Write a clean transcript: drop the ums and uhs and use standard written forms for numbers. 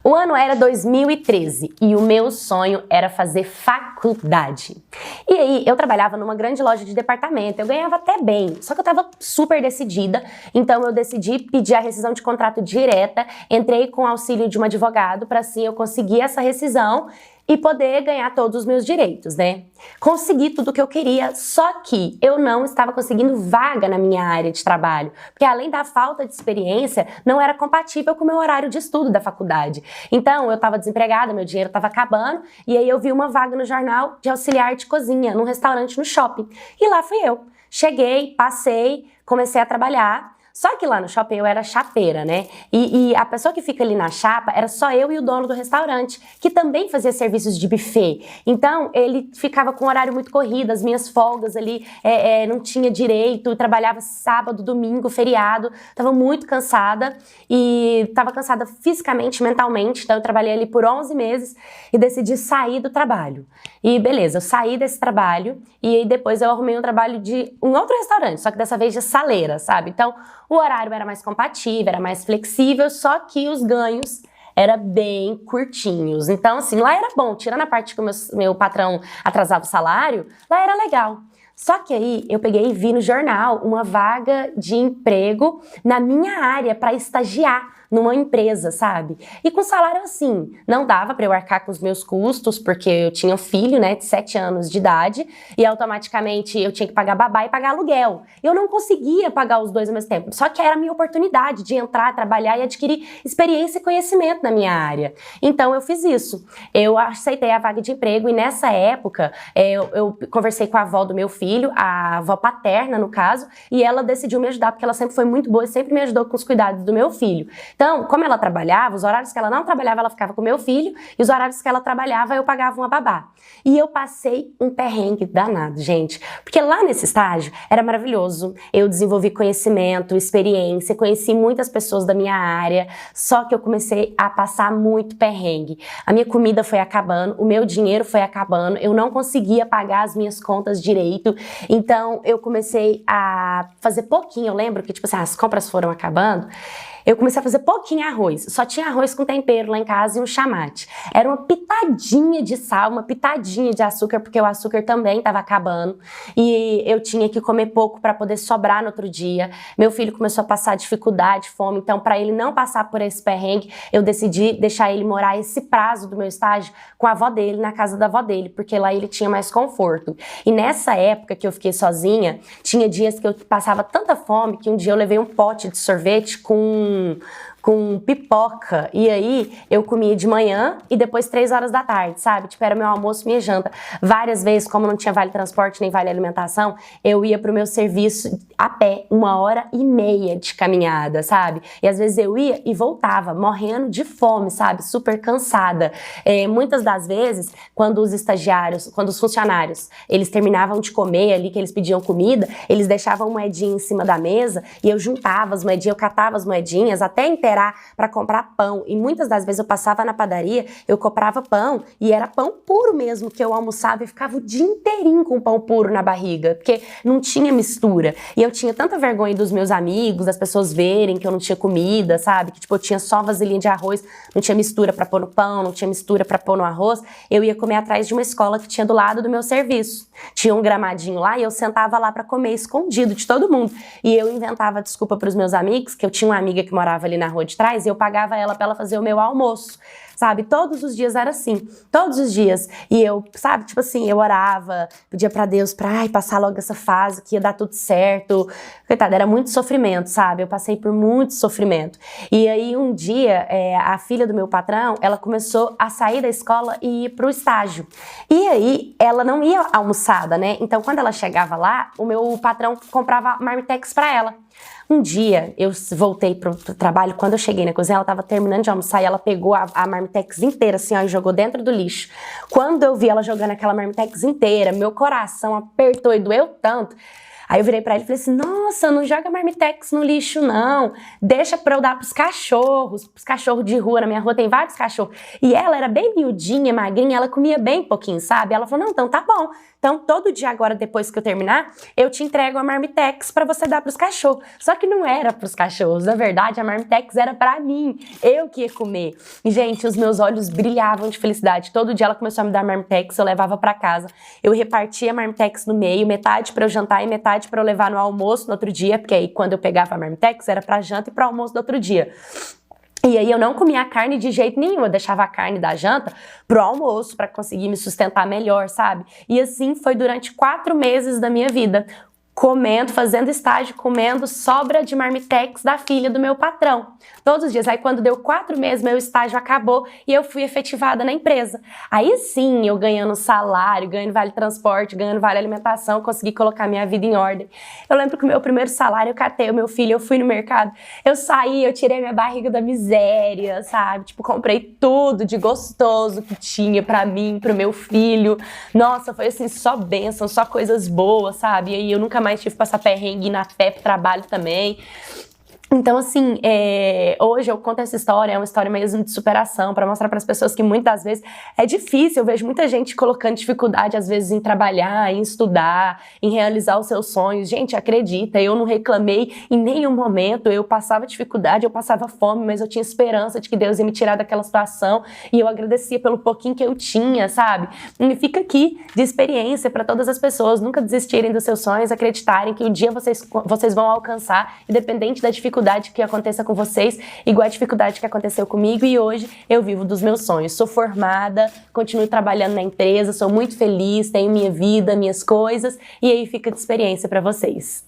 O ano era 2013 e o meu sonho era fazer faculdade. E aí eu trabalhava numa grande loja de departamento, eu ganhava até bem, só que eu tava super decidida, então eu decidi pedir a rescisão de contrato direta, entrei com o auxílio de um advogado para assim eu conseguir essa rescisão e poder ganhar todos os meus direitos, né? Consegui tudo o que eu queria, só que eu não estava conseguindo vaga na minha área de trabalho, porque além da falta de experiência, não era compatível com o meu horário de estudo da faculdade. Então, eu estava desempregada, meu dinheiro estava acabando, e aí eu vi uma vaga no jornal de auxiliar de cozinha, num restaurante no shopping. E lá fui eu. Cheguei, passei, comecei a trabalhar. Só que lá no shopping eu era chapeira, né? E a pessoa que fica ali na chapa era só eu e o dono do restaurante, que também fazia serviços de buffet. Então, ele ficava com um horário muito corrido, as minhas folgas ali não tinha direito, trabalhava sábado, domingo, feriado, tava muito cansada e tava cansada fisicamente, mentalmente, então eu trabalhei ali por 11 meses e decidi sair do trabalho. E beleza, eu saí desse trabalho e aí depois eu arrumei um trabalho de um outro restaurante, só que dessa vez de saleira, sabe? Então, o horário era mais compatível, era mais flexível, só que os ganhos eram bem curtinhos. Então, assim, lá era bom, tirando a parte que o meu patrão atrasava o salário, lá era legal. Só que aí eu peguei e vi no jornal uma vaga de emprego na minha área para estagiar numa empresa, sabe? E com salário assim, não dava para eu arcar com os meus custos, porque eu tinha um filho, né, de 7 anos de idade, e automaticamente eu tinha que pagar babá e pagar aluguel. Eu não conseguia pagar os dois ao mesmo tempo, só que era a minha oportunidade de entrar, trabalhar e adquirir experiência e conhecimento na minha área. Então eu fiz isso. Eu aceitei a vaga de emprego e nessa época eu conversei com a avó do meu filho, a avó paterna no caso, e ela decidiu me ajudar, porque ela sempre foi muito boa e sempre me ajudou com os cuidados do meu filho. Então, como ela trabalhava, os horários que ela não trabalhava, ela ficava com o meu filho, e os horários que ela trabalhava, eu pagava uma babá. E eu passei um perrengue danado, gente, porque lá nesse estágio era maravilhoso, eu desenvolvi conhecimento, experiência, conheci muitas pessoas da minha área, só que eu comecei a passar muito perrengue. A minha comida foi acabando, o meu dinheiro foi acabando, eu não conseguia pagar as minhas contas direito, então eu comecei a fazer pouquinho, eu lembro que tipo assim, as compras foram acabando, eu comecei a fazer pouquinho arroz, só tinha arroz com tempero lá em casa e um chamate. Era uma pitadinha de sal, uma pitadinha de açúcar, porque o açúcar também estava acabando e eu tinha que comer pouco para poder sobrar no outro dia. Meu filho começou a passar dificuldade, fome, então para ele não passar por esse perrengue, eu decidi deixar ele morar esse prazo do meu estágio com a avó dele, na casa da avó dele, porque lá ele tinha mais conforto. E nessa época que eu fiquei sozinha, tinha dias que eu passava tanta fome que um dia eu levei um pote de sorvete com pipoca, e aí eu comia de manhã e depois 3 horas da tarde, sabe? Tipo, era meu almoço, minha janta. Várias vezes, como não tinha vale transporte nem vale alimentação, eu ia pro meu serviço a pé, 1h30 de caminhada, sabe? E às vezes eu ia e voltava, morrendo de fome, sabe? Super cansada. Muitas das vezes, quando os funcionários, eles terminavam de comer ali, que eles pediam comida, eles deixavam moedinha em cima da mesa e eu juntava as moedinhas, eu catava as moedinhas até inteirar para comprar pão. E muitas das vezes eu passava na padaria, eu comprava pão e era pão puro mesmo, que eu almoçava e ficava o dia inteirinho com pão puro na barriga, porque não tinha mistura. E eu tinha tanta vergonha dos meus amigos, das pessoas verem que eu não tinha comida, sabe? Que tipo, eu tinha só vasilhinha de arroz, não tinha mistura para pôr no pão, não tinha mistura para pôr no arroz. Eu ia comer atrás de uma escola que tinha do lado do meu serviço. Tinha um gramadinho lá e eu sentava lá para comer escondido de todo mundo. E eu inventava desculpa para os meus amigos, que eu tinha uma amiga que morava ali na rua de trás e eu pagava ela pra ela fazer o meu almoço, sabe? Todos os dias era assim, todos os dias. E eu, sabe, tipo assim, eu orava, pedia pra Deus pra passar logo essa fase, que ia dar tudo certo. Coitada, era muito sofrimento, sabe? Eu passei por muito sofrimento. E aí um dia, a filha do meu patrão, ela começou a sair da escola e ir pro estágio. E aí, ela não ia almoçada, né? Então, quando ela chegava lá, o meu patrão comprava marmitex pra ela. Um dia, eu voltei pro trabalho, quando eu cheguei na cozinha, ela tava terminando de almoçar e ela pegou a marmitex inteira, assim, ó, e jogou dentro do lixo. Quando eu vi ela jogando aquela marmitex inteira, meu coração apertou e doeu tanto. Aí eu virei pra ele e falei assim, nossa, não joga marmitex no lixo não, deixa pra eu dar pros cachorros de rua, na minha rua tem vários cachorros. E ela era bem miudinha, magrinha, ela comia bem pouquinho, sabe? Ela falou, não, então tá bom, Então, todo dia agora, depois que eu terminar, eu te entrego a Marmitex pra você dar pros cachorros. Só que não era pros cachorros, na verdade, a Marmitex era pra mim. Eu que ia comer. E, gente, os meus olhos brilhavam de felicidade. Todo dia ela começou a me dar Marmitex, eu levava pra casa. Eu repartia a Marmitex no meio, metade pra eu jantar e metade pra eu levar no almoço no outro dia, porque aí quando eu pegava a Marmitex era pra janta e pro almoço do outro dia. E aí eu não comia carne de jeito nenhum, eu deixava a carne da janta pro almoço pra conseguir me sustentar melhor, sabe? E assim foi durante 4 meses da minha vida. Comendo, fazendo estágio, comendo sobra de Marmitex da filha do meu patrão. Todos os dias. Aí quando deu 4 meses, meu estágio acabou e eu fui efetivada na empresa. Aí sim, eu ganhando salário, ganhando vale transporte, ganhando vale alimentação, consegui colocar minha vida em ordem. Eu lembro que o meu primeiro salário, eu catei o meu filho, eu fui no mercado, eu saí, eu tirei minha barriga da miséria, sabe? Tipo, comprei tudo de gostoso que tinha pra mim, pro meu filho. Nossa, foi assim, só bênção, só coisas boas, sabe? E aí eu nunca mais tive que passar perrengue na pé pro trabalho também. Então, assim, hoje eu conto essa história, é uma história mesmo de superação, para mostrar para as pessoas que muitas vezes é difícil. Eu vejo muita gente colocando dificuldade, às vezes, em trabalhar, em estudar, em realizar os seus sonhos. Gente, acredita, eu não reclamei em nenhum momento, eu passava dificuldade, eu passava fome, mas eu tinha esperança de que Deus ia me tirar daquela situação e eu agradecia pelo pouquinho que eu tinha, sabe? E fica aqui de experiência para todas as pessoas, nunca desistirem dos seus sonhos, acreditarem que um dia vocês vão alcançar, independente da dificuldade que aconteça com vocês, igual a dificuldade que aconteceu comigo, e hoje eu vivo dos meus sonhos. Sou formada, continuo trabalhando na empresa, sou muito feliz, tenho minha vida, minhas coisas, e aí fica de experiência para vocês.